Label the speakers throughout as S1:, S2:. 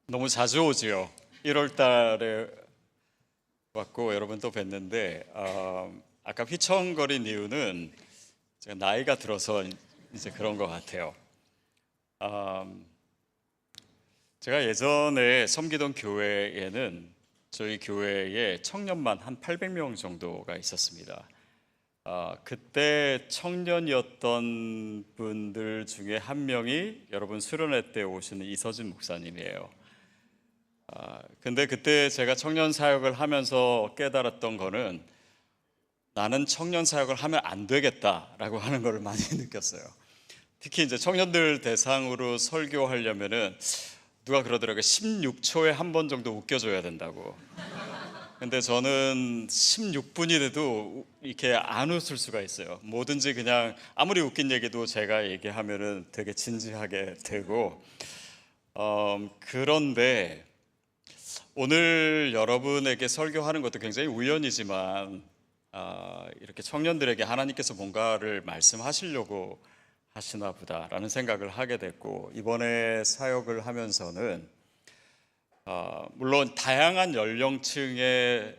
S1: 너무 자주 오지요. 1월 달에 왔고 여러분 또 뵀는데 아까 휘청거린 이유는 제가 나이가 들어서 이제 그런 것 같아요. 제가 예전에 섬기던 교회에는 저희 교회에 청년만 한 800명 정도가 있었습니다. 그때 청년이었던 분들 중에 한 명이 여러분 수련회 때 오시는 이서진 목사님이에요. 근데 그때 제가 청년 사역을 하면서 깨달았던 거는 나는 청년 사역을 하면 안 되겠다라고 하는 걸 많이 느꼈어요. 특히 이제 청년들 대상으로 설교하려면은 누가 그러더라고요. 16초에 한 번 정도 웃겨줘야 된다고. 근데 저는 16분이 돼도 이렇게 안 웃을 수가 있어요. 뭐든지 그냥 아무리 웃긴 얘기도 제가 얘기하면은 되게 진지하게 되고 그런데 오늘 여러분에게 설교하는 것도 굉장히 우연이지만 이렇게 청년들에게 하나님께서 뭔가를 말씀하시려고 하시나 보다라는 생각을 하게 됐고, 이번에 사역을 하면서는 물론 다양한 연령층의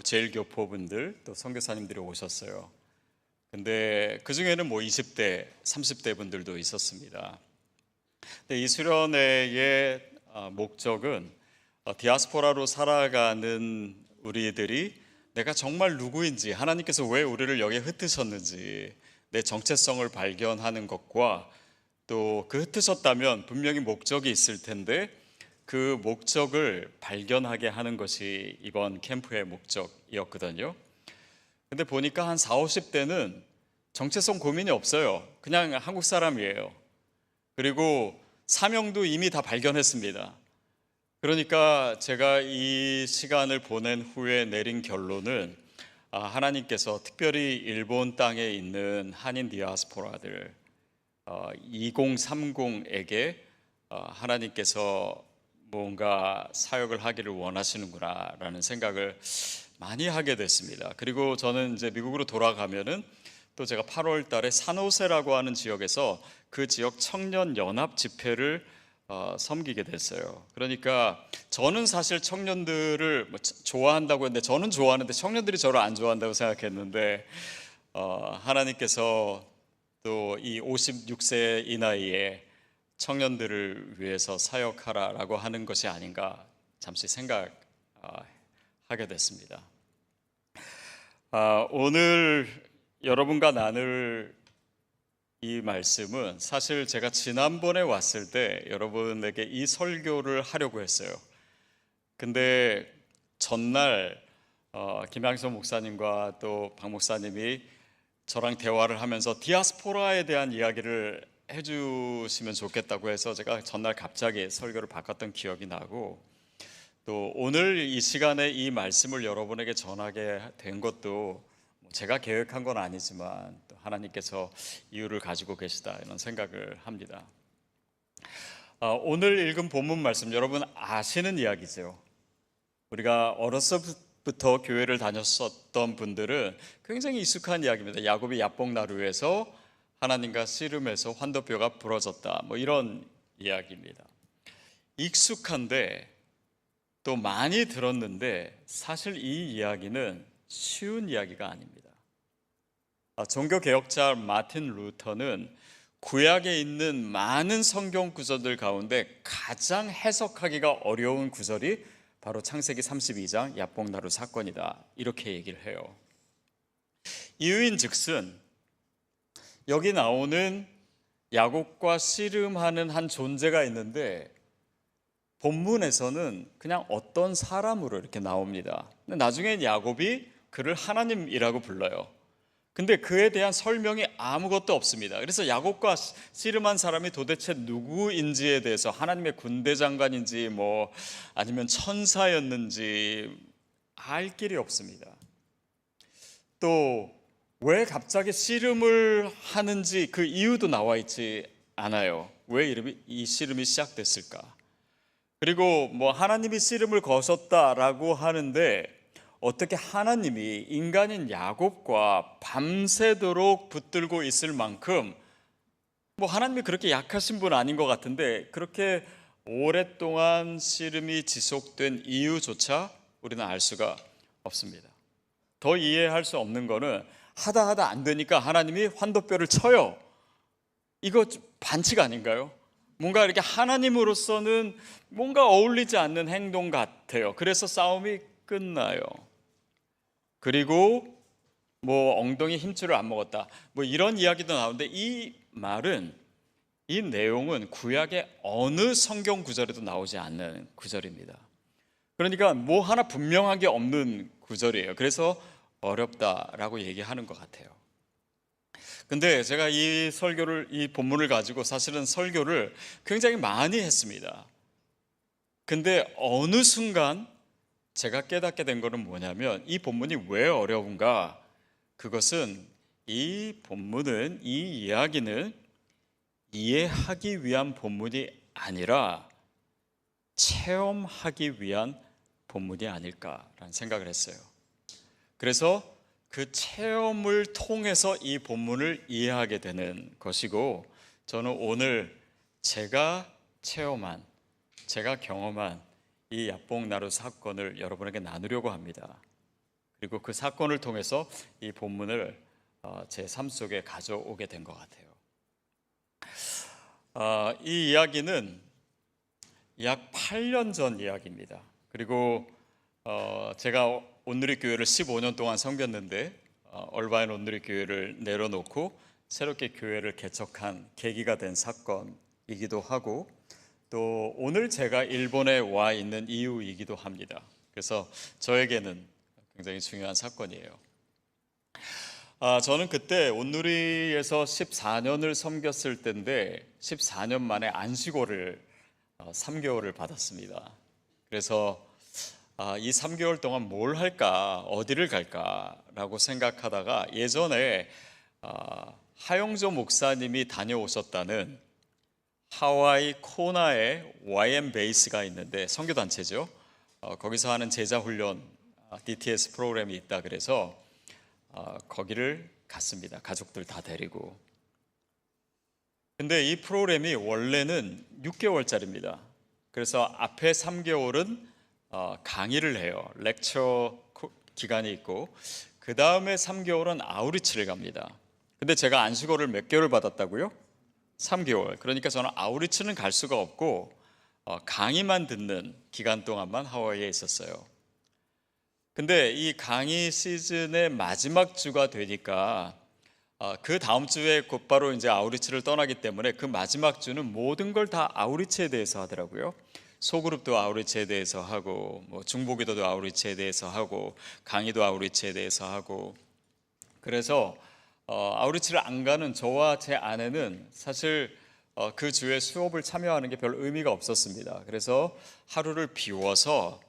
S1: 제일교포분들 또 선교사님들이 오셨어요. 근데 그 중에는 20대, 30대 분들도 있었습니다. 근데 이 수련회의 목적은 디아스포라로 살아가는 우리들이 내가 정말 누구인지, 하나님께서 왜 우리를 여기에 흩으셨는지 내 정체성을 발견하는 것과 또 그 흩으셨다면 분명히 목적이 있을 텐데 그 목적을 발견하게 하는 것이 이번 캠프의 목적이었거든요. 근데 보니까 한 40, 50대는 정체성 고민이 없어요. 그냥 한국 사람이에요. 그리고 사명도 이미 다 발견했습니다. 그러니까 제가 이 시간을 보낸 후에 내린 결론은 하나님께서 특별히 일본 땅에 있는 한인 디아스포라들 2030에게 하나님께서 뭔가 사역을 하기를 원하시는구나 라는 생각을 많이 하게 됐습니다. 그리고 저는 이제 미국으로 돌아가면은 또 제가 8월 달에 산호세라고 하는 지역에서 그 지역 청년 연합 집회를 섬기게 됐어요. 그러니까 저는 사실 청년들을 좋아한다고 했는데, 저는 좋아하는데 청년들이 저를 안 좋아한다고 생각했는데 하나님께서 또 이 56세 이 나이에 청년들을 위해서 사역하라라고 하는 것이 아닌가 잠시 생각하게 됐습니다. 오늘 여러분과 나눌 이 말씀은 사실 제가 지난번에 왔을 때 여러분에게 이 설교를 하려고 했어요. 근데 전날 김양선 목사님과 또 박 목사님이 저랑 대화를 하면서 디아스포라에 대한 이야기를 해주시면 좋겠다고 해서 제가 전날 갑자기 설교를 바꿨던 기억이 나고, 또 오늘 이 시간에 이 말씀을 여러분에게 전하게 된 것도 제가 계획한 건 아니지만 또 하나님께서 이유를 가지고 계시다 이런 생각을 합니다. 오늘 읽은 본문 말씀 여러분 아시는 이야기죠. 우리가 어려서부터 교회를 다녔었던 분들은 굉장히 익숙한 이야기입니다. 야곱이 야복나루에서 하나님과 씨름해서 환도뼈가 부러졌다, 이런 이야기입니다. 익숙한데 또 많이 들었는데 사실 이 이야기는 쉬운 이야기가 아닙니다. 종교개혁자 마틴 루터는 구약에 있는 많은 성경 구절들 가운데 가장 해석하기가 어려운 구절이 바로 창세기 32장 야복나루 사건이다, 이렇게 얘기를 해요. 이유인즉슨 여기 나오는 야곱과 씨름하는 한 존재가 있는데 본문에서는 그냥 어떤 사람으로 이렇게 나옵니다. 근데 나중엔 야곱이 그를 하나님이라고 불러요. 근데 그에 대한 설명이 아무것도 없습니다. 그래서 야곱과 씨름한 사람이 도대체 누구인지에 대해서, 하나님의 군대 장관인지 아니면 천사였는지 알 길이 없습니다. 또 왜 갑자기 씨름을 하는지 그 이유도 나와 있지 않아요. 왜 이 씨름이 시작됐을까? 그리고 하나님이 씨름을 거셨다라고 하는데 어떻게 하나님이 인간인 야곱과 밤새도록 붙들고 있을 만큼 하나님이 그렇게 약하신 분 아닌 것 같은데 그렇게 오랫동안 씨름이 지속된 이유조차 우리는 알 수가 없습니다. 더 이해할 수 없는 거는 하다 안 되니까 하나님이 환도뼈를 쳐요. 이거 반칙 아닌가요? 뭔가 이렇게 하나님으로서는 뭔가 어울리지 않는 행동 같아요. 그래서 싸움이 끝나요. 그리고 뭐 엉덩이 힘줄을 안 먹었다, 뭐 이런 이야기도 나오는데 이 말은, 이 내용은 구약의 어느 성경 구절에도 나오지 않는 구절입니다. 그러니까 뭐 하나 분명하게 없는 구절이에요. 그래서 어렵다라고 얘기하는 것 같아요. 근데 제가 이 본문을 가지고 사실은 설교를 굉장히 많이 했습니다. 근데 어느 순간 제가 깨닫게 된 거는 뭐냐면, 이 본문이 왜 어려운가? 그것은 이 본문은, 이 이야기는 이해하기 위한 본문이 아니라 체험하기 위한 본문이 아닐까라는 생각을 했어요. 그래서 그 체험을 통해서 이 본문을 이해하게 되는 것이고, 저는 오늘 제가 체험한, 제가 경험한 이 야뽕나루 사건을 여러분에게 나누려고 합니다. 그리고 그 사건을 통해서 이 본문을 제 삶 속에 가져오게 된 것 같아요. 이 이야기는 약 8년 전 이야기입니다. 그리고 제가 온누리교회를 15년 동안 섬겼는데 얼바인 온누리교회를 내려놓고 새롭게 교회를 개척한 계기가 된 사건이기도 하고, 또 오늘 제가 일본에 와 있는 이유이기도 합니다. 그래서 저에게는 굉장히 중요한 사건이에요. 저는 그때 온누리에서 14년을 섬겼을 때인데 14년 만에 안식월을 3개월을 받았습니다. 그래서 이 3개월 동안 뭘 할까, 어디를 갈까라고 생각하다가 예전에 하용조 목사님이 다녀오셨다는 하와이 코나에 YM 베이스가 있는데, 선교단체죠. 거기서 하는 제자훈련 DTS 프로그램이 있다 그래서 거기를 갔습니다. 가족들 다 데리고. 근데 이 프로그램이 원래는 6개월짜리입니다. 그래서 앞에 3개월은 강의를 해요. 렉처 기간이 있고, 그 다음에 3개월은 아우리치를 갑니다. 근데 제가 안식월을 몇 개월 받았다고요? 3개월. 그러니까 저는 아우리치는 갈 수가 없고 강의만 듣는 기간 동안만 하와이에 있었어요. 근데 이 강의 시즌의 마지막 주가 되니까 그 다음 주에 곧바로 이제 아우리치를 떠나기 때문에 그 마지막 주는 모든 걸 다 아우리치에 대해서 하더라고요. 소그룹도 아우리치에 대해서 하고, 뭐 중보기도도 아우리치에 대해서 하고, 강의도 아우리치에 대해서 하고. 그래서 아우리치를 안 가는 저와 제 아내는 사실 그 주에 수업을 참여하는 게 별 의미가 없었습니다. 그래서 하루를 비워서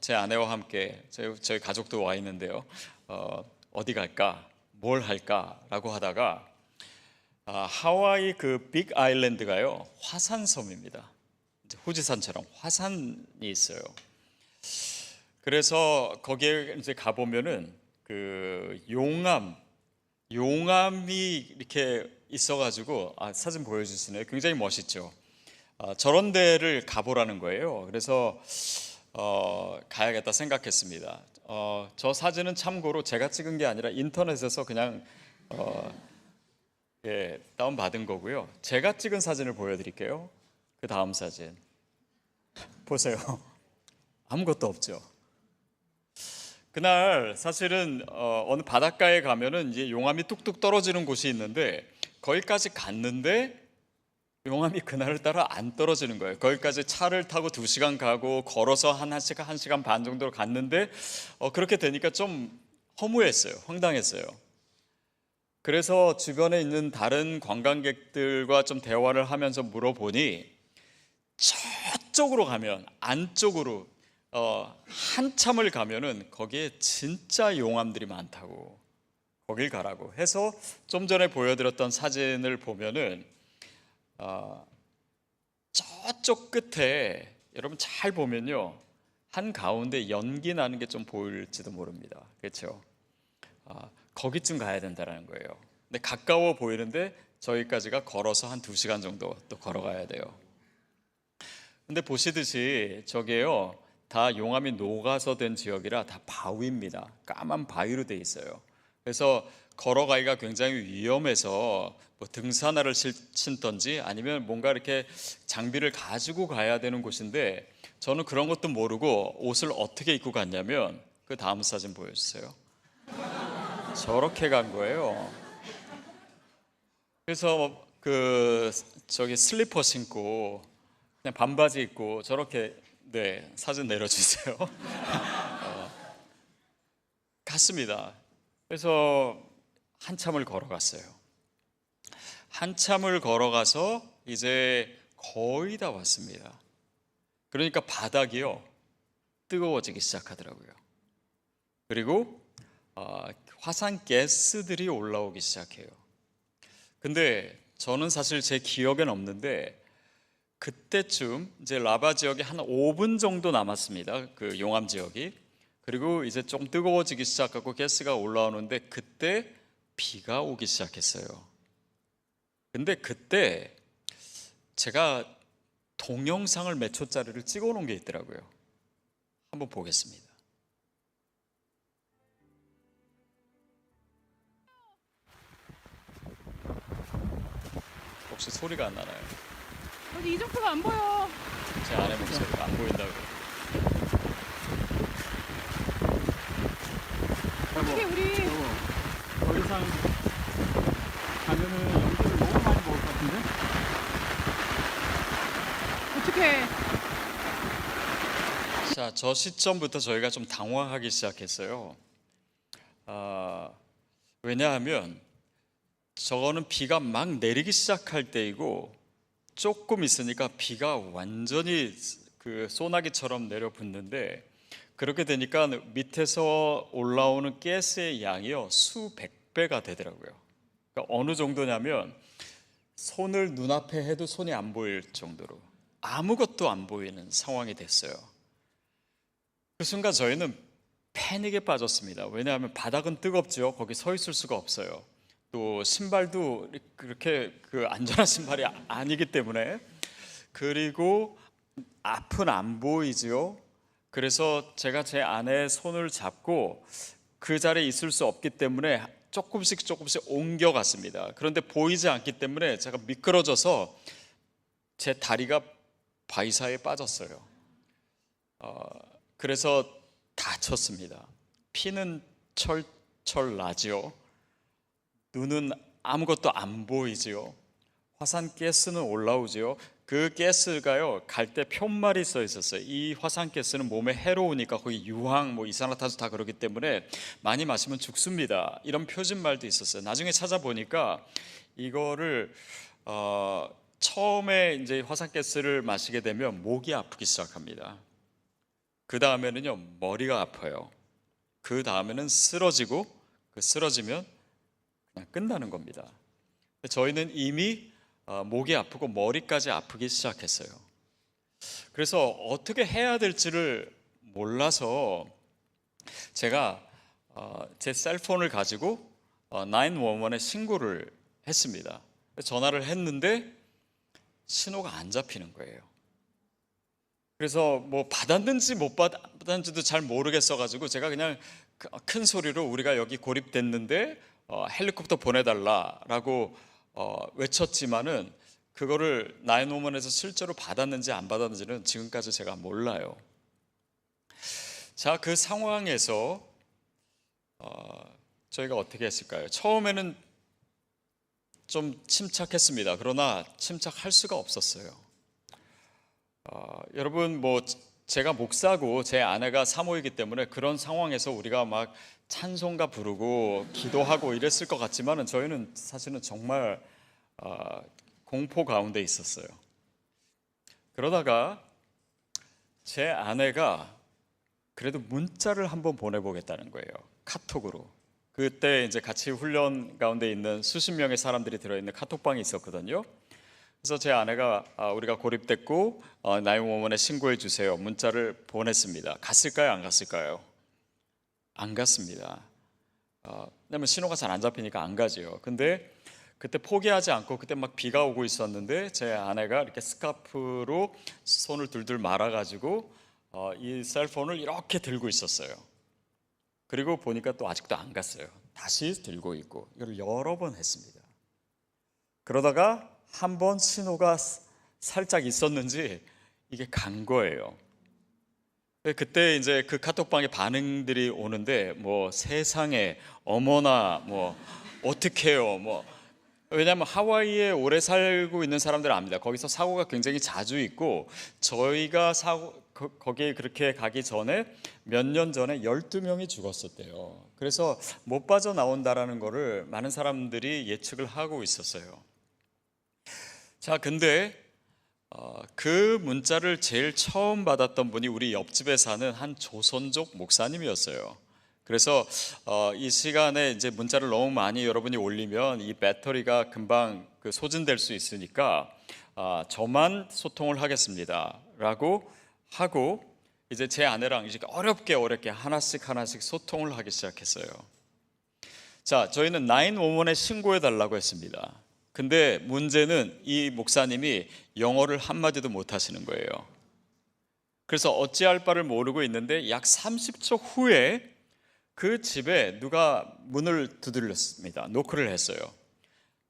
S1: 제 아내와 함께, 저희 가족도 와 있는데요, 어디 갈까, 뭘 할까라고 하다가 하와이 그 빅 아일랜드가요, 화산섬입니다. 후지산처럼 화산이 있어요. 그래서 거기에 이제 가보면은 그 용암이 이렇게 있어가지고, 사진 보여주시네요. 굉장히 멋있죠. 저런 데를 가보라는 거예요. 그래서 가야겠다 생각했습니다. 저 사진은 참고로 제가 찍은 게 아니라 인터넷에서 그냥 다운 받은 거고요. 제가 찍은 사진을 보여드릴게요. 그 다음 사진 보세요. 아무것도 없죠. 그날 사실은 어느 바닷가에 가면은 이제 용암이 뚝뚝 떨어지는 곳이 있는데, 거기까지 갔는데 용암이 그날을 따라 안 떨어지는 거예요. 거기까지 차를 타고 2시간 가고 걸어서 한 1시간 반 정도 갔는데 그렇게 되니까 좀 허무했어요. 황당했어요. 그래서 주변에 있는 다른 관광객들과 좀 대화를 하면서 물어보니, 저쪽으로 가면, 안쪽으로 한참을 가면은 거기에 진짜 용암들이 많다고, 거길 가라고 해서 좀 전에 보여드렸던 사진을 보면은 저쪽 끝에 여러분 잘 보면요, 한 가운데 연기 나는 게 좀 보일지도 모릅니다. 그렇죠? 거기쯤 가야 된다는 거예요. 근데 가까워 보이는데 저기까지가 걸어서 한 2시간 정도 또 걸어가야 돼요. 근데 보시듯이 저게요, 다 용암이 녹아서 된 지역이라 다 바위입니다. 까만 바위로 돼 있어요. 그래서 걸어가기가 굉장히 위험해서 뭐 등산화를 신던지 아니면 뭔가 이렇게 장비를 가지고 가야 되는 곳인데, 저는 그런 것도 모르고 옷을 어떻게 입고 갔냐면, 그 다음 사진 보여주세요. 저렇게 간 거예요. 그래서 저기 슬리퍼 신고 그냥 반바지 입고 저렇게, 네, 사진 내려주세요. 갔습니다. 그래서 한참을 걸어갔어요. 한참을 걸어가서 이제 거의 다 왔습니다. 그러니까 바닥이요, 뜨거워지기 시작하더라고요. 그리고 화산 가스들이 올라오기 시작해요. 근데 저는 사실 제 기억엔 없는데, 그때쯤 이제 라바 지역이 한 5분 정도 남았습니다. 그 용암 지역이. 그리고 이제 좀 뜨거워지기 시작하고 가스가 올라오는데, 그때 비가 오기 시작했어요. 근데 그때 제가 동영상을 몇 초짜리를 찍어 놓은 게 있더라고요. 한번 보겠습니다. 혹시 소리가 안 나나요?
S2: 어디 이정표가 안 보여.
S1: 제 아내 목소리가 안 보인다고.
S2: 어떻게 우리
S3: 더 이상 가면은 연기를 너무 많이 먹을 것 같은데?
S2: 어떻게?
S1: 자, 저 시점부터 저희가 좀 당황하기 시작했어요. 왜냐하면 저거는 비가 막 내리기 시작할 때이고, 조금 있으니까 비가 완전히 그 소나기처럼 내려붙는데, 그렇게 되니까 밑에서 올라오는 가스의 양이요, 수백 배가 되더라고요. 그러니까 어느 정도냐면 손을 눈앞에 해도 손이 안 보일 정도로 아무것도 안 보이는 상황이 됐어요. 그 순간 저희는 패닉에 빠졌습니다. 왜냐하면 바닥은 뜨겁죠. 거기 서 있을 수가 없어요. 또 신발도 그렇게 안전한 신발이 아니기 때문에. 그리고 앞은 안 보이지요. 그래서 제가 제 아내의 손을 잡고 그 자리에 있을 수 없기 때문에 조금씩 옮겨갔습니다. 그런데 보이지 않기 때문에 제가 미끄러져서 제 다리가 바위 사이에 빠졌어요. 그래서 다쳤습니다. 피는 철철 나지요. 눈은 아무것도 안 보이지요. 화산 가스는 올라오지요. 그 가스가요, 갈 때 표말이 써 있었어요. 이 화산 가스는 몸에 해로우니까, 거기 유황, 뭐 이산화탄소 다 그렇기 때문에 많이 마시면 죽습니다, 이런 표진말도 있었어요. 나중에 찾아보니까 이거를 처음에 이제 화산 가스를 마시게 되면 목이 아프기 시작합니다. 그 다음에는요, 머리가 아파요. 그 다음에는 쓰러지고, 쓰러지면 그냥 끝나는 겁니다. 저희는 이미 목이 아프고 머리까지 아프기 시작했어요. 그래서 어떻게 해야 될지를 몰라서 제가 제 셀폰을 가지고 911에 신고를 했습니다. 전화를 했는데 신호가 안 잡히는 거예요. 그래서 뭐 받았는지 못 받았는지도 잘 모르겠어가지고 제가 그냥 큰 소리로 우리가 여기 고립됐는데 헬리콥터 보내달라라고 외쳤지만은, 그거를 911에서 실제로 받았는지 안 받았는지는 지금까지 제가 몰라요. 자, 그 상황에서 저희가 어떻게 했을까요? 처음에는 좀 침착했습니다. 그러나 침착할 수가 없었어요. 여러분, 뭐 제가 목사고 제 아내가 사모이기 때문에 그런 상황에서 우리가 막 찬송가 부르고 기도하고 이랬을 것 같지만은, 저희는 사실은 정말 공포 가운데 있었어요. 그러다가 제 아내가 그래도 문자를 한번 보내보겠다는 거예요. 카톡으로. 그때 이제 같이 훈련 가운데 있는 수십 명의 사람들이 들어있는 카톡방이 있었거든요. 그래서 제 아내가 우리가 고립됐고 911에 신고해 주세요, 문자를 보냈습니다. 갔을까요, 안 갔을까요? 안 갔습니다. 왜냐면 신호가 잘 안 잡히니까 안 가지요. 근데 그때 포기하지 않고 그때 막 비가 오고 있었는데 제 아내가 이렇게 스카프로 손을 둘둘 말아가지고 이 셀폰을 이렇게 들고 있었어요. 그리고 보니까 또 아직도 안 갔어요. 다시 들고 있고 이걸 여러 번 했습니다. 그러다가 한 번 신호가 살짝 있었는지 이게 간 거예요. 그때 이제 그 카톡방에 반응들이 오는데 뭐 세상에 어머나 뭐 어떡해요 뭐 왜냐하면 하와이에 오래 살고 있는 사람들은 압니다. 거기서 사고가 굉장히 자주 있고 저희가 거기에 그렇게 가기 전에 몇 년 전에 12명이 죽었었대요. 그래서 못 빠져나온다라는 거를 많은 사람들이 예측을 하고 있었어요. 자, 근데 그 문자를 제일 처음 받았던 분이 우리 옆집에 사는 한 조선족 목사님이었어요. 그래서 이 시간에 이제 문자를 너무 많이 여러분이 올리면 이 배터리가 금방 소진될 수 있으니까 저만 소통을 하겠습니다라고 하고 이제 제 아내랑 이제 어렵게 하나씩 소통을 하기 시작했어요. 자, 저희는 911에 신고해 달라고 했습니다. 근데 문제는 이 목사님이 영어를 한마디도 못 하시는 거예요. 그래서 어찌할 바를 모르고 있는데 약 30초 후에 그 집에 누가 문을 두드렸습니다. 노크를 했어요.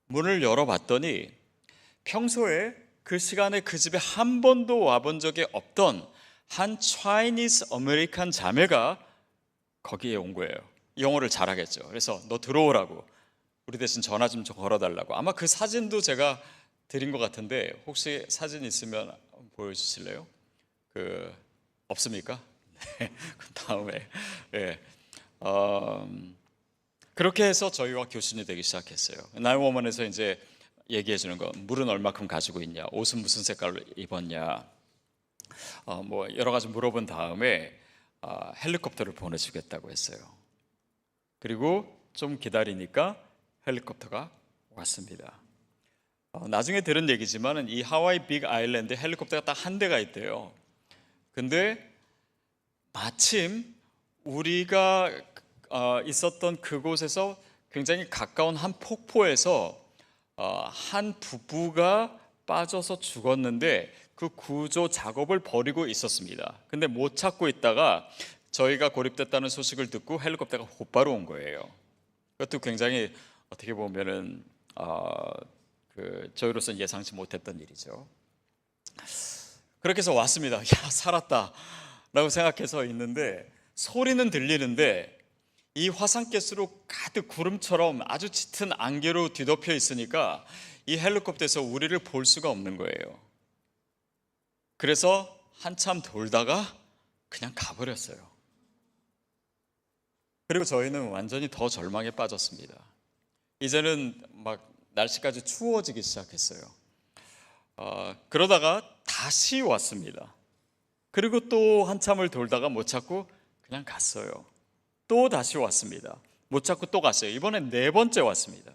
S1: 문을 열어봤더니 평소에 그 시간에 그 집에 한 번도 와본 적이 없던 한 차이니스 아메리칸 자매가 거기에 온 거예요. 영어를 잘하겠죠. 그래서 너 들어오라고, 우리 대신 전화 좀 걸어달라고. 아마 그 사진도 제가 드린 것 같은데 혹시 사진 있으면 보여주실래요? 없습니까? 네, 그 다음에 그렇게 해서 저희와 교신이 되기 시작했어요. 나이워먼에서 이제 얘기해 주는 거, 물은 얼마큼 가지고 있냐, 옷은 무슨 색깔로 입었냐, 뭐 여러 가지 물어본 다음에 헬리콥터를 보내주겠다고 했어요. 그리고 좀 기다리니까 헬리콥터가 왔습니다. 나중에 들은 얘기지만은 이 하와이 빅 아일랜드 헬리콥터가 딱 한 대가 있대요. 근데 마침 우리가 있었던 그곳에서 굉장히 가까운 한 폭포에서 한 부부가 빠져서 죽었는데 그 구조 작업을 벌이고 있었습니다. 근데 못 찾고 있다가 저희가 고립됐다는 소식을 듣고 헬리콥터가 곧바로 온 거예요. 그것도 굉장히 어떻게 보면은 저희로서는 예상치 못했던 일이죠. 그렇게 해서 왔습니다. 야, 살았다라고 생각해서 있는데 소리는 들리는데 이 화산가스로 가득 구름처럼 아주 짙은 안개로 뒤덮여 있으니까 이 헬리콥터에서 우리를 볼 수가 없는 거예요. 그래서 한참 돌다가 그냥 가버렸어요. 그리고 저희는 완전히 더 절망에 빠졌습니다. 이제는 막 날씨까지 추워지기 시작했어요. 그러다가 다시 왔습니다. 그리고 또 한참을 돌다가 못 찾고 그냥 갔어요. 또 다시 왔습니다. 못 찾고 또 갔어요. 이번엔 4번째 왔습니다.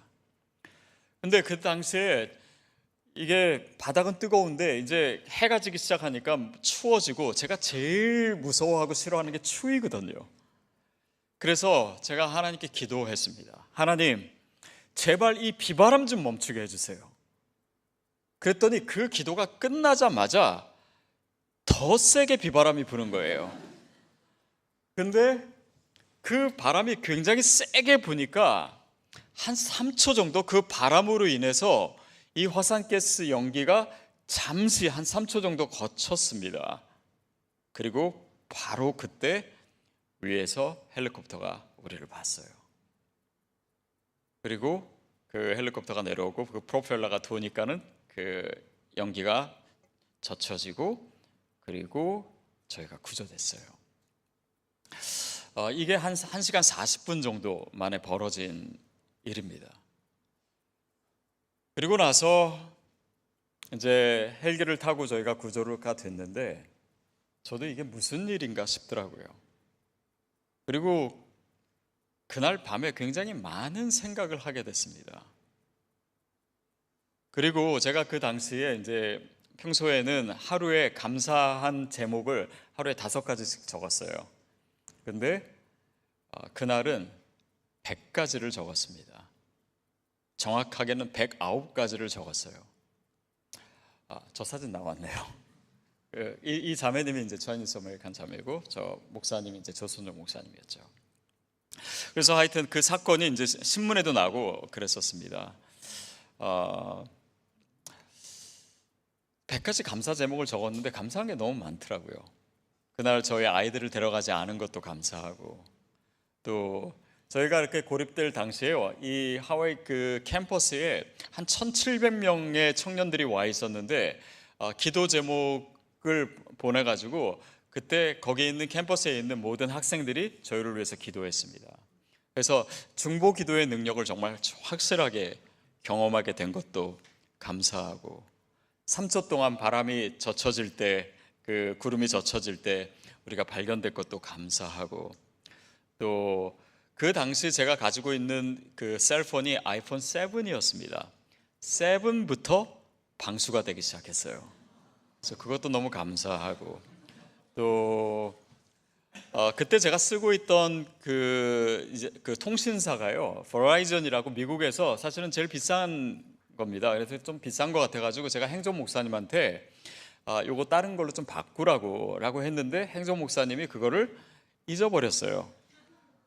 S1: 근데 그 당시에 이게 바닥은 뜨거운데 이제 해가 지기 시작하니까 추워지고 제가 제일 무서워하고 싫어하는 게 추위거든요. 그래서 제가 하나님께 기도했습니다. 하나님, 제발 이 비바람 좀 멈추게 해주세요. 그랬더니 그 기도가 끝나자마자 더 세게 비바람이 부는 거예요. 근데 그 바람이 굉장히 세게 부니까 한 3초 정도 그 바람으로 인해서 이 화산가스 연기가 잠시 한 3초 정도 거쳤습니다. 그리고 바로 그때 위에서 헬리콥터가 우리를 봤어요. 그리고 그 헬리콥터가 내려오고 그 프로펠러가 도니까는 그 연기가 젖혀지고 그리고 저희가 구조됐어요. 이게 한 1시간 40분 정도 만에 벌어진 일입니다. 그리고 나서 이제 헬기를 타고 저희가 구조가 됐는데 저도 이게 무슨 일인가 싶더라고요. 그리고 그날 밤에 굉장히 많은 생각을 하게 됐습니다. 그리고 제가 그 당시에 이제 평소에는 하루에 감사한 제목을 하루에 5가지씩 적었어요. 근데 그날은 100가지를 적었습니다. 정확하게는 109가지를 적었어요. 저 사진 나왔네요. 이 자매님이 이제 차이니스 아메리칸 자매고 저 목사님이 이제 조선족 목사님이었죠. 그래서 하여튼 그 사건이 이제 신문에도 나고 그랬었습니다. 100가지 감사 제목을 적었는데 감사한 게 너무 많더라고요. 그날 저희 아이들을 데려가지 않은 것도 감사하고, 또 저희가 이렇게 고립될 당시에요, 이 하와이 그 캠퍼스에 한 1,700명의 청년들이 와 있었는데 기도 제목을 보내가지고 그때 거기 있는 캠퍼스에 있는 모든 학생들이 저희를 위해서 기도했습니다. 그래서 중보 기도의 능력을 정말 확실하게 경험하게 된 것도 감사하고, 3초 동안 바람이 젖혀질 때, 그 구름이 젖혀질 때 우리가 발견될 것도 감사하고, 또 그 당시 제가 가지고 있는 그 셀폰이 아이폰 7이었습니다. 7부터 방수가 되기 시작했어요. 그래서 그것도 너무 감사하고, 또 그때 제가 쓰고 있던 그 통신사가요, 버라이전이라고 미국에서 사실은 제일 비싼 겁니다. 그래서 좀 비싼 것 같아가지고 제가 행정 목사님한테 요거 다른 걸로 좀 바꾸라고 했는데 행정 목사님이 그거를 잊어버렸어요.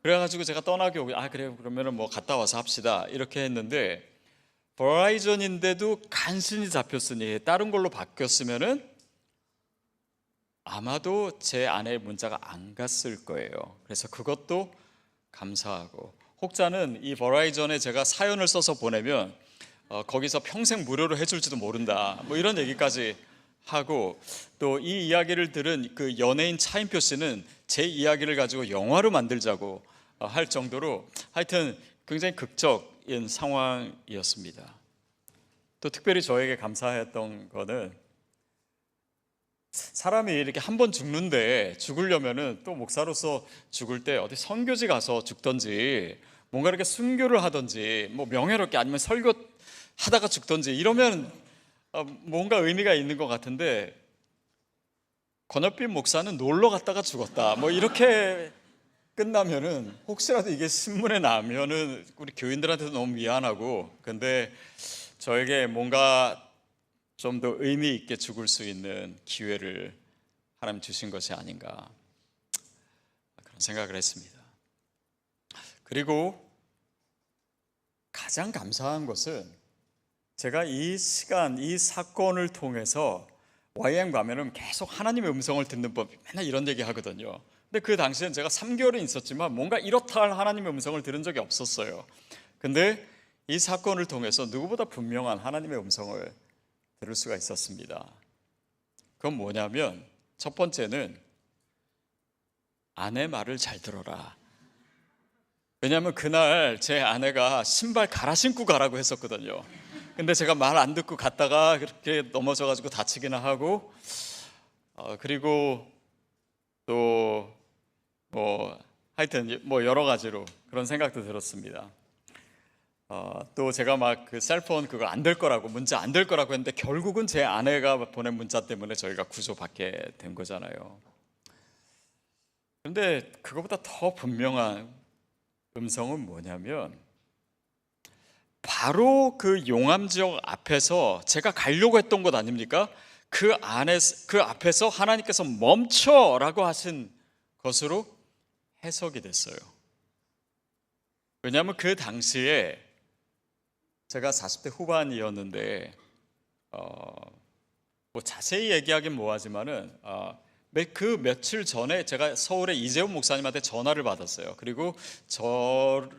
S1: 그래가지고 제가 떠나기 오고 그래요, 그러면은 뭐 갔다 와서 합시다 이렇게 했는데, 버라이전인데도 간신히 잡혔으니 다른 걸로 바뀌었으면은 아마도 제 아내의 문자가 안 갔을 거예요. 그래서 그것도 감사하고, 혹자는 이 버라이전에 제가 사연을 써서 보내면 거기서 평생 무료로 해줄지도 모른다, 뭐 이런 얘기까지 하고, 또 이 이야기를 들은 그 연예인 차인표 씨는 제 이야기를 가지고 영화로 만들자고 할 정도로 하여튼 굉장히 극적인 상황이었습니다. 또 특별히 저에게 감사했던 거는, 사람이 이렇게 한 번 죽는데 죽으려면은 또 목사로서 죽을 때 어디 선교지 가서 죽든지 뭔가 이렇게 순교를 하든지 뭐 명예롭게, 아니면 설교 하다가 죽든지 이러면 뭔가 의미가 있는 것 같은데, 권혁빈 목사는 놀러 갔다가 죽었다 뭐 이렇게 끝나면은 혹시라도 이게 신문에 나면은 우리 교인들한테도 너무 미안하고, 근데 저에게 뭔가 좀 더 의미 있게 죽을 수 있는 기회를 하나님 주신 것이 아닌가, 그런 생각을 했습니다. 그리고 가장 감사한 것은, 제가 이 시간, 이 사건을 통해서 YM 가면은 계속 하나님의 음성을 듣는 법, 맨날 이런 얘기 하거든요. 근데 그 당시엔 제가 3개월은 있었지만 뭔가 이렇다 할 하나님의 음성을 들은 적이 없었어요. 근데 이 사건을 통해서 누구보다 분명한 하나님의 음성을 들을 수가 있었습니다. 그건 뭐냐면, 첫 번째는 아내 말을 잘 들어라. 왜냐하면 그날 제 아내가 신발 갈아 신고 가라고 했었거든요. 근데 제가 말 안 듣고 갔다가 그렇게 넘어져가지고 다치기나 하고, 그리고 또 뭐 하여튼 뭐 여러 가지로 그런 생각도 들었습니다. 또 제가 막 그 셀폰 그거 안 될 거라고, 문자 안 될 거라고 했는데 결국은 제 아내가 보낸 문자 때문에 저희가 구조받게 된 거잖아요. 그런데 그거보다 더 분명한 음성은 뭐냐면, 바로 그 용암 지역 앞에서 제가 가려고 했던 곳 아닙니까? 그 앞에서 하나님께서 멈춰라고 하신 것으로 해석이 됐어요. 왜냐하면 그 당시에 제가 40대 후반이었는데, 뭐 자세히 얘기하긴 뭐하지만은 그 며칠 전에 제가 서울의 이재훈 목사님한테 전화를 받았어요. 그리고 저를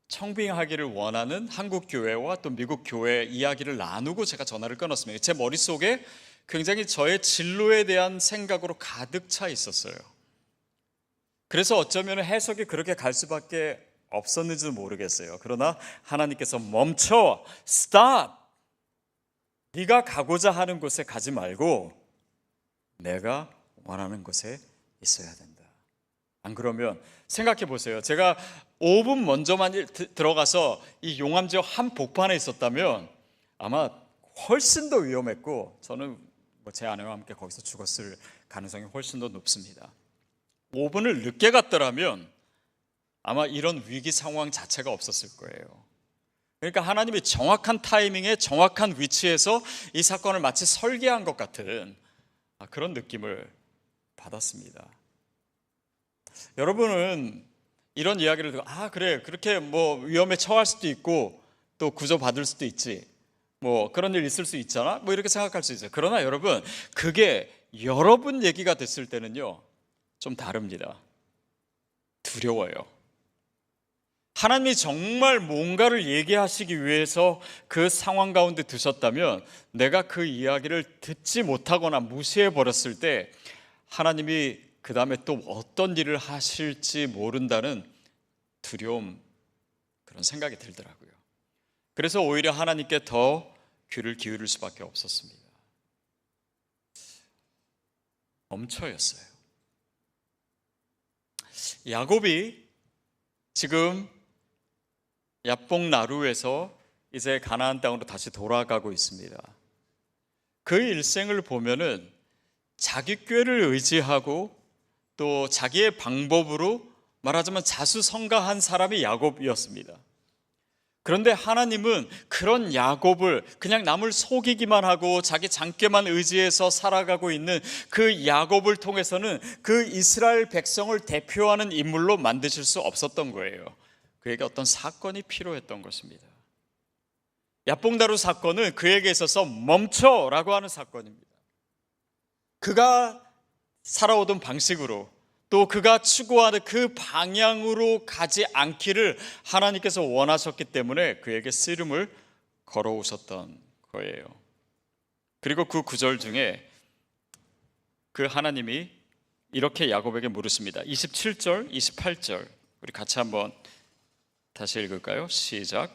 S1: 청빙하기를 원하는 한국 교회와 또 미국 교회 이야기를 나누고 제가 전화를 끊었습니다. 제 머릿속에 굉장히 저의 진로에 대한 생각으로 가득 차 있었어요. 그래서 어쩌면 해석이 그렇게 갈 수밖에 없었는지도 모르겠어요. 그러나 하나님께서 멈춰, stop, 네가 가고자 하는 곳에 가지 말고 내가 원하는 곳에 있어야 된다. 안 그러면 생각해 보세요. 제가 5분 먼저만 들어가서 이 용암지역 한복판에 있었다면 아마 훨씬 더 위험했고, 저는 뭐 제 아내와 함께 거기서 죽었을 가능성이 훨씬 더 높습니다. 5분을 늦게 갔더라면 아마 이런 위기 상황 자체가 없었을 거예요. 그러니까 하나님이 정확한 타이밍에 정확한 위치에서 이 사건을 마치 설계한 것 같은 그런 느낌을 받았습니다. 여러분은 이런 이야기를 듣고 그래 그렇게 뭐 위험에 처할 수도 있고 또 구조받을 수도 있지, 뭐 그런 일 있을 수 있잖아, 뭐 이렇게 생각할 수 있어요. 그러나 여러분, 그게 여러분 얘기가 됐을 때는요 좀 다릅니다. 두려워요. 하나님이 정말 뭔가를 얘기하시기 위해서 그 상황 가운데 두셨다면 내가 그 이야기를 듣지 못하거나 무시해 버렸을 때 하나님이 그 다음에 또 어떤 일을 하실지 모른다는 두려움, 그런 생각이 들더라고요. 그래서 오히려 하나님께 더 귀를 기울일 수밖에 없었습니다. 멈춰였어요. 야곱이 지금 야복나루에서 이제 가나안 땅으로 다시 돌아가고 있습니다. 그 일생을 보면은 자기 꾀를 의지하고 또 자기의 방법으로 말하자면 자수성가한 사람이 야곱이었습니다. 그런데 하나님은 그런 야곱을 그냥 남을 속이기만 하고 자기 장께만 의지해서 살아가고 있는 그 야곱을 통해서는 그 이스라엘 백성을 대표하는 인물로 만드실 수 없었던 거예요. 그에게 어떤 사건이 필요했던 것입니다. 야복나루 사건은 그에게 있어서 멈춰라고 하는 사건입니다. 그가 살아오던 방식으로 또 그가 추구하는 그 방향으로 가지 않기를 하나님께서 원하셨기 때문에 그에게 씨름을 걸어오셨던 거예요. 그리고 그 구절 중에 그 하나님이 이렇게 야곱에게 물으십니다. 27절, 28절 우리 같이 한번 다시 읽을까요? 시작.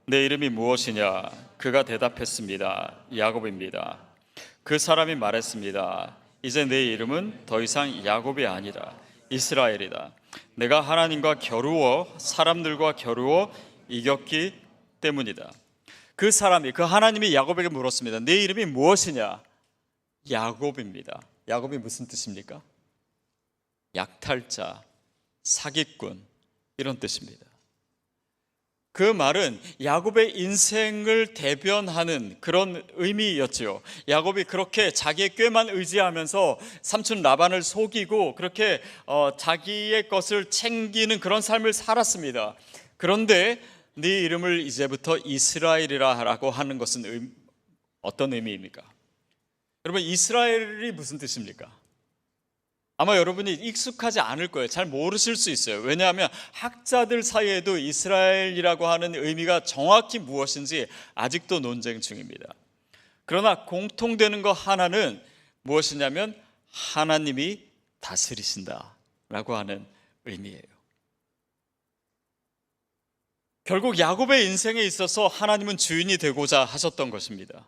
S1: 내 이름이 무엇이냐? 그가 대답했습니다. 야곱입니다. 그 사람이 말했습니다. 이제 내 이름은 더 이상 야곱이 아니라 이스라엘이다. 내가 하나님과 겨루어 사람들과 겨루어 이겼기 때문이다. 그 사람이, 그 하나님이 야곱에게 물었습니다. 내 이름이 무엇이냐? 야곱입니다. 야곱이 무슨 뜻입니까? 약탈자, 사기꾼, 이런 뜻입니다. 그 말은 야곱의 인생을 대변하는 그런 의미였죠. 야곱이 그렇게 자기의 꾀만 의지하면서 삼촌 라반을 속이고 그렇게 자기의 것을 챙기는 그런 삶을 살았습니다. 그런데 네 이름을 이제부터 이스라엘이라고 하는 것은 어떤 의미입니까? 여러분, 이스라엘이 무슨 뜻입니까? 아마 여러분이 익숙하지 않을 거예요. 잘 모르실 수 있어요. 왜냐하면 학자들 사이에도 이스라엘이라고 하는 의미가 정확히 무엇인지 아직도 논쟁 중입니다. 그러나 공통되는 거 하나는 무엇이냐면 하나님이 다스리신다라고 하는 의미예요. 결국 야곱의 인생에 있어서 하나님은 주인이 되고자 하셨던 것입니다.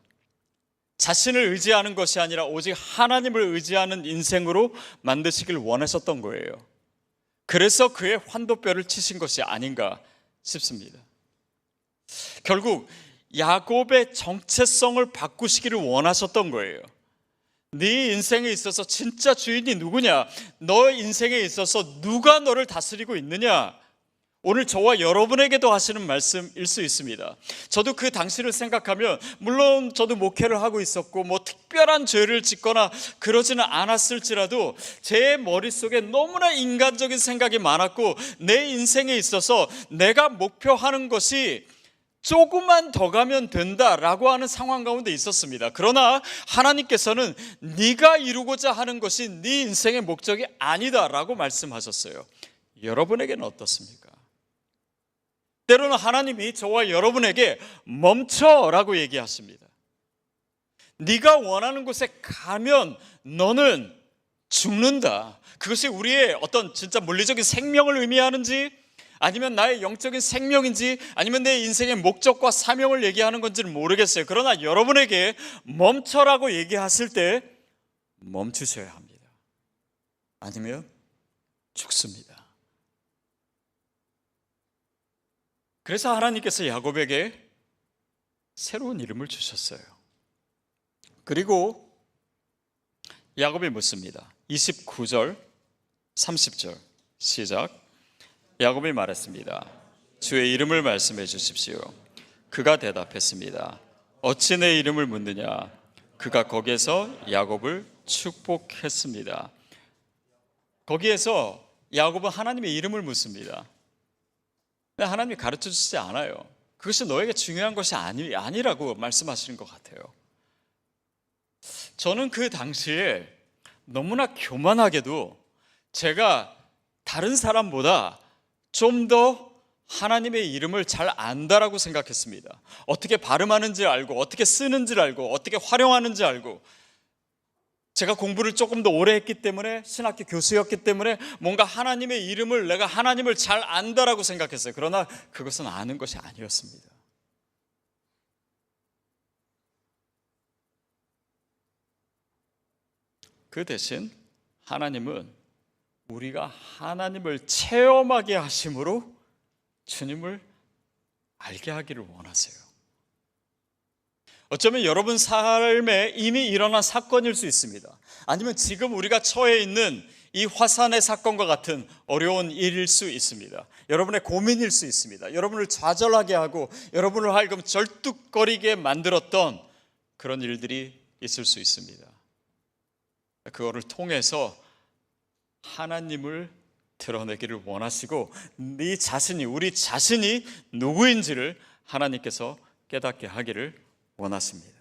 S1: 자신을 의지하는 것이 아니라 오직 하나님을 의지하는 인생으로 만드시길 원하셨던 거예요. 그래서 그의 환도뼈를 치신 것이 아닌가 싶습니다. 결국 야곱의 정체성을 바꾸시기를 원하셨던 거예요. 네 인생에 있어서 진짜 주인이 누구냐? 너 인생에 있어서 누가 너를 다스리고 있느냐? 오늘 저와 여러분에게도 하시는 말씀일 수 있습니다. 저도 그 당시를 생각하면 물론 저도 목회를 하고 있었고 뭐 특별한 죄를 짓거나 그러지는 않았을지라도 제 머릿속에 너무나 인간적인 생각이 많았고 내 인생에 있어서 내가 목표하는 것이 조금만 더 가면 된다라고 하는 상황 가운데 있었습니다. 그러나 하나님께서는 네가 이루고자 하는 것이 네 인생의 목적이 아니다라고 말씀하셨어요. 여러분에게는 어떻습니까? 때로는 하나님이 저와 여러분에게 멈춰라고 얘기하십니다. 네가 원하는 곳에 가면 너는 죽는다. 그것이 우리의 어떤 진짜 물리적인 생명을 의미하는지 아니면 나의 영적인 생명인지 아니면 내 인생의 목적과 사명을 얘기하는 건지는 모르겠어요. 그러나 여러분에게 멈춰라고 얘기하실 때 멈추셔야 합니다. 아니면 죽습니다. 그래서 하나님께서 야곱에게 새로운 이름을 주셨어요. 그리고 야곱이 묻습니다. 29절, 30절 시작. 야곱이 말했습니다. 주의 이름을 말씀해 주십시오. 그가 대답했습니다. 어찌 내 이름을 묻느냐? 그가 거기에서 야곱을 축복했습니다. 거기에서 야곱은 하나님의 이름을 묻습니다. 근데 하나님이 가르쳐 주시지 않아요. 그것이 너에게 중요한 것이 아니라고 말씀하시는 것 같아요. 저는 그 당시에 너무나 교만하게도 제가 다른 사람보다 좀 더 하나님의 이름을 잘 안다라고 생각했습니다. 어떻게 발음하는지 알고, 어떻게 쓰는지 알고, 어떻게 활용하는지 알고, 제가 공부를 조금 더 오래 했기 때문에, 신학교 교수였기 때문에 뭔가 하나님의 이름을, 내가 하나님을 잘 안다라고 생각했어요. 그러나 그것은 아는 것이 아니었습니다. 그 대신 하나님은 우리가 하나님을 체험하게 하심으로 주님을 알게 하기를 원하세요. 어쩌면 여러분 삶에 이미 일어난 사건일 수 있습니다. 아니면 지금 우리가 처해 있는 이 화산의 사건과 같은 어려운 일일 수 있습니다. 여러분의 고민일 수 있습니다. 여러분을 좌절하게 하고 여러분을 하여금 절뚝거리게 만들었던 그런 일들이 있을 수 있습니다. 그거를 통해서 하나님을 드러내기를 원하시고 우리 자신이 누구인지를 하나님께서 깨닫게 하기를 원하십니다.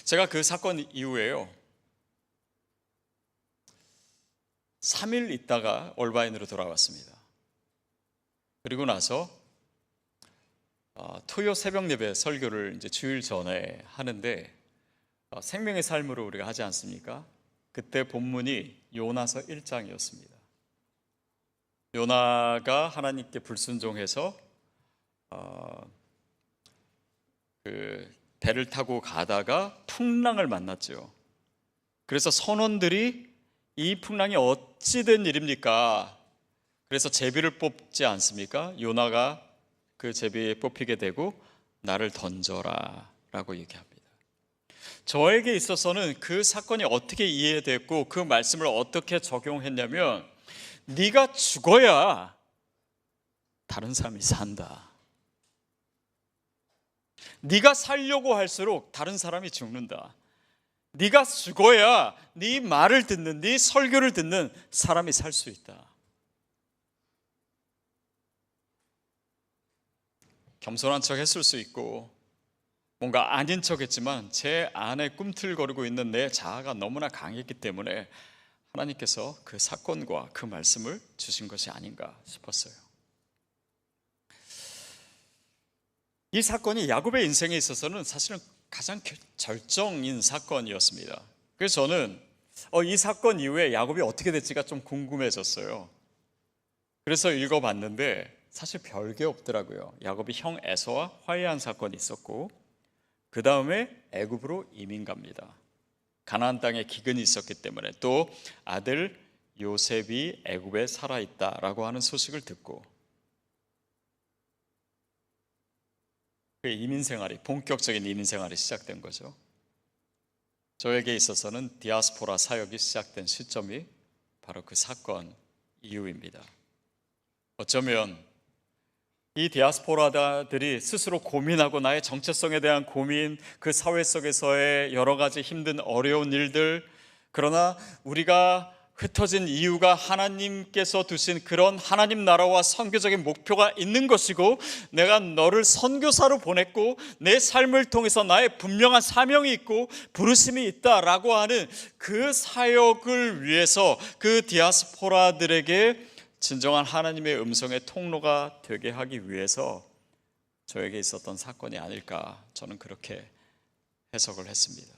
S1: 제가 그 사건 이후에요 3일 있다가 올바인으로 돌아왔습니다. 그리고 나서 토요 새벽 예배 설교를 이제 주일 전에 하는데 생명의 삶으로 우리가 하지 않습니까? 그때 본문이 요나서 1장이었습니다. 요나가 하나님께 불순종해서 그 배를 타고 가다가 풍랑을 만났죠. 그래서 선원들이 이 풍랑이 어찌 된 일입니까? 그래서 제비를 뽑지 않습니까? 요나가 그 제비에 뽑히게 되고 나를 던져라 라고 얘기합니다. 저에게 있어서는 그 사건이 어떻게 이해됐고 그 말씀을 어떻게 적용했냐면 네가 죽어야 다른 사람이 산다. 네가 살려고 할수록 다른 사람이 죽는다. 네가 죽어야 네 말을 듣는, 네 설교를 듣는 사람이 살 수 있다. 겸손한 척 했을 수 있고 뭔가 아닌 척 했지만 제 안에 꿈틀거리고 있는 내 자아가 너무나 강했기 때문에 하나님께서 그 사건과 그 말씀을 주신 것이 아닌가 싶었어요. 이 사건이 야곱의 인생에 있어서는 사실은 가장 절정인 사건이었습니다. 그래서 저는 이 사건 이후에 야곱이 어떻게 됐지가 좀 궁금해졌어요. 그래서 읽어봤는데 사실 별게 없더라고요. 야곱이 형 에서와 화해한 사건이 있었고 그 다음에 애굽으로 이민 갑니다. 가나안 땅에 기근이 있었기 때문에 또 아들 요셉이 애굽에 살아있다라고 하는 소식을 듣고 그 이민생활이 본격적인 이민생활이 시작된 거죠. 저에게 있어서는 디아스포라 사역이 시작된 시점이 바로 그 사건 이후입니다. 어쩌면 이 디아스포라들이 스스로 고민하고 나의 정체성에 대한 고민, 그 사회 속에서의 여러 가지 힘든 어려운 일들, 그러나 우리가 흩어진 이유가 하나님께서 두신 그런 하나님 나라와 선교적인 목표가 있는 것이고 내가 너를 선교사로 보냈고 내 삶을 통해서 나의 분명한 사명이 있고 부르심이 있다라고 하는 그 사역을 위해서 그 디아스포라들에게 진정한 하나님의 음성의 통로가 되게 하기 위해서 저에게 있었던 사건이 아닐까 저는 그렇게 해석을 했습니다.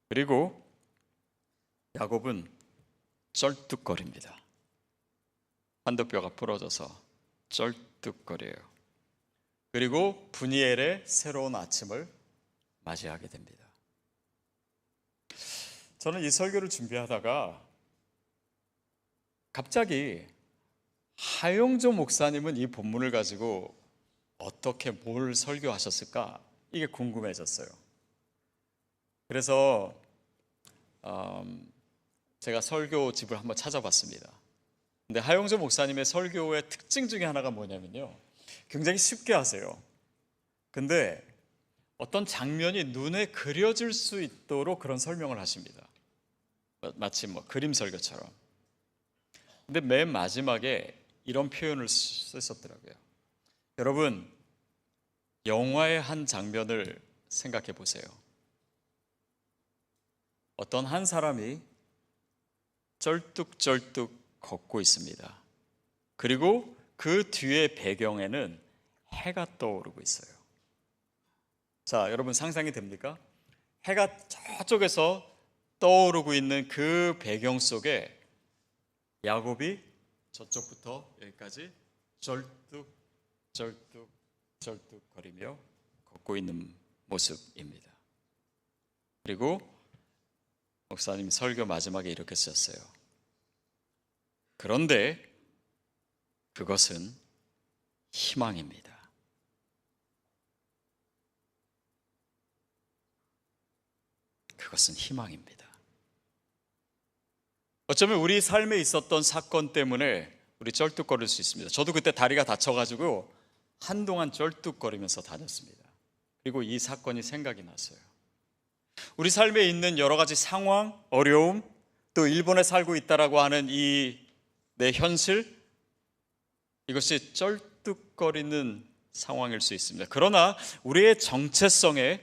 S1: 그리고 야곱은 쩔뚝거립니다. 환도뼈가 부러져서 쩔뚝거려요. 그리고 브니엘의 새로운 아침을 맞이하게 됩니다. 저는 이 설교를 준비하다가 갑자기 하용조 목사님은 이 본문을 가지고 어떻게 뭘 설교하셨을까? 이게 궁금해졌어요. 그래서 제가 설교집을 한번 찾아봤습니다. 근데 하용조 목사님의 설교의 특징 중에 하나가 뭐냐면요, 굉장히 쉽게 하세요. 근데 어떤 장면이 눈에 그려질 수 있도록 그런 설명을 하십니다. 마치 그림 설교처럼. 근데 맨 마지막에 이런 표현을 쓰셨더라고요. 여러분, 영화의 한 장면을 생각해 보세요. 어떤 한 사람이 쩔뚝쩔뚝 걷고 있습니다. 그리고 그 뒤에 배경에는 해가 떠오르고 있어요. 자, 여러분 상상이 됩니까? 해가 저쪽에서 떠오르고 있는 그 배경 속에 야곱이 저쪽부터 여기까지 쩔뚝 거리며 걷고 있는 모습입니다. 그리고 목사님 설교 마지막에 이렇게 썼어요. 그런데 그것은 희망입니다. 그것은 희망입니다. 어쩌면 우리 삶에 있었던 사건 때문에 우리 쩔뚝거릴 수 있습니다. 저도 그때 다리가 다쳐가지고 한동안 쩔뚝거리면서 다녔습니다. 그리고 이 사건이 생각이 났어요. 우리 삶에 있는 여러 가지 상황, 어려움, 또 일본에 살고 있다라고 하는 이 내 현실, 이것이 쩔뚝거리는 상황일 수 있습니다. 그러나 우리의 정체성에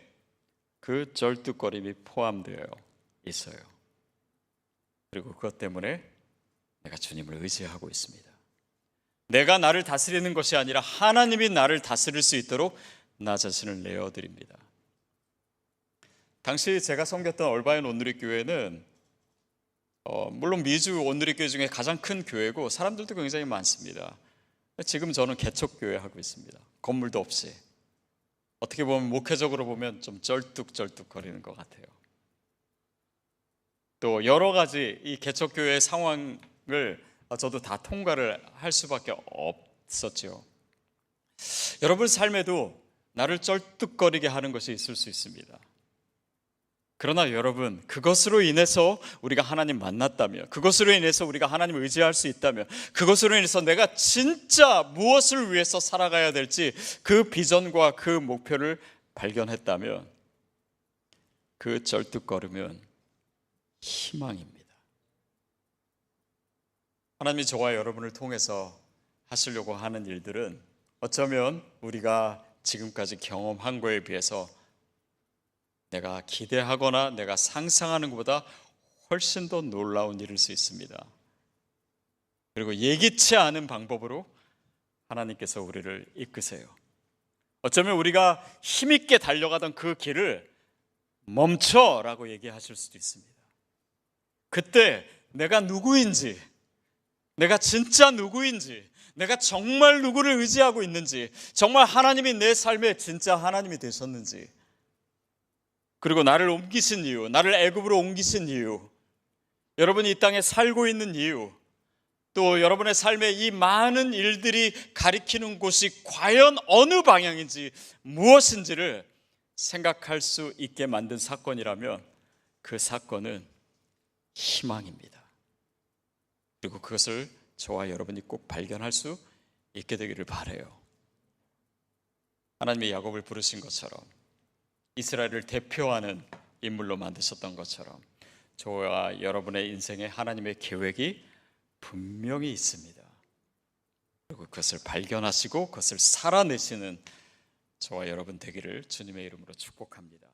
S1: 그 쩔뚝거림이 포함되어 있어요. 그리고 그것 때문에 내가 주님을 의지하고 있습니다. 내가 나를 다스리는 것이 아니라 하나님이 나를 다스릴 수 있도록 나 자신을 내어드립니다. 당시 제가 섬겼던 얼바인 온누리교회는 물론 미주 온누리교회 중에 가장 큰 교회고 사람들도 굉장히 많습니다. 지금 저는 개척교회 하고 있습니다. 건물도 없이. 어떻게 보면 목회적으로 보면 좀 쩔뚝쩔뚝 거리는 것 같아요. 또 여러 가지 이 개척교회의 상황을 저도 다 통과를 할 수밖에 없었죠. 여러분 삶에도 나를 쩔뚝거리게 하는 것이 있을 수 있습니다. 그러나 여러분, 그것으로 인해서 우리가 하나님 만났다면, 그것으로 인해서 우리가 하나님을 의지할 수 있다면, 그것으로 인해서 내가 진짜 무엇을 위해서 살아가야 될지 그 비전과 그 목표를 발견했다면 그 쩔뚝거림은 희망입니다. 하나님이 저와 여러분을 통해서 하시려고 하는 일들은 어쩌면 우리가 지금까지 경험한 거에 비해서 내가 기대하거나 내가 상상하는 것보다 훨씬 더 놀라운 일일 수 있습니다. 그리고 예기치 않은 방법으로 하나님께서 우리를 이끄세요. 어쩌면 우리가 힘있게 달려가던 그 길을 멈춰라고 얘기하실 수도 있습니다. 그때 내가 누구인지, 내가 진짜 누구인지, 내가 정말 누구를 의지하고 있는지, 정말 하나님이 내 삶에 진짜 하나님이 되셨는지, 그리고 나를 옮기신 이유, 나를 애굽으로 옮기신 이유, 여러분이 이 땅에 살고 있는 이유, 또 여러분의 삶에 이 많은 일들이 가리키는 곳이 과연 어느 방향인지 무엇인지를 생각할 수 있게 만든 사건이라면 그 사건은 희망입니다. 그리고 그것을 저와 여러분이 꼭 발견할 수 있게 되기를 바라요. 하나님이 야곱을 부르신 것처럼, 이스라엘을 대표하는 인물로 만드셨던 것처럼 저와 여러분의 인생에 하나님의 계획이 분명히 있습니다. 그리고 그것을 발견하시고 그것을 살아내시는 저와 여러분 되기를 주님의 이름으로 축복합니다.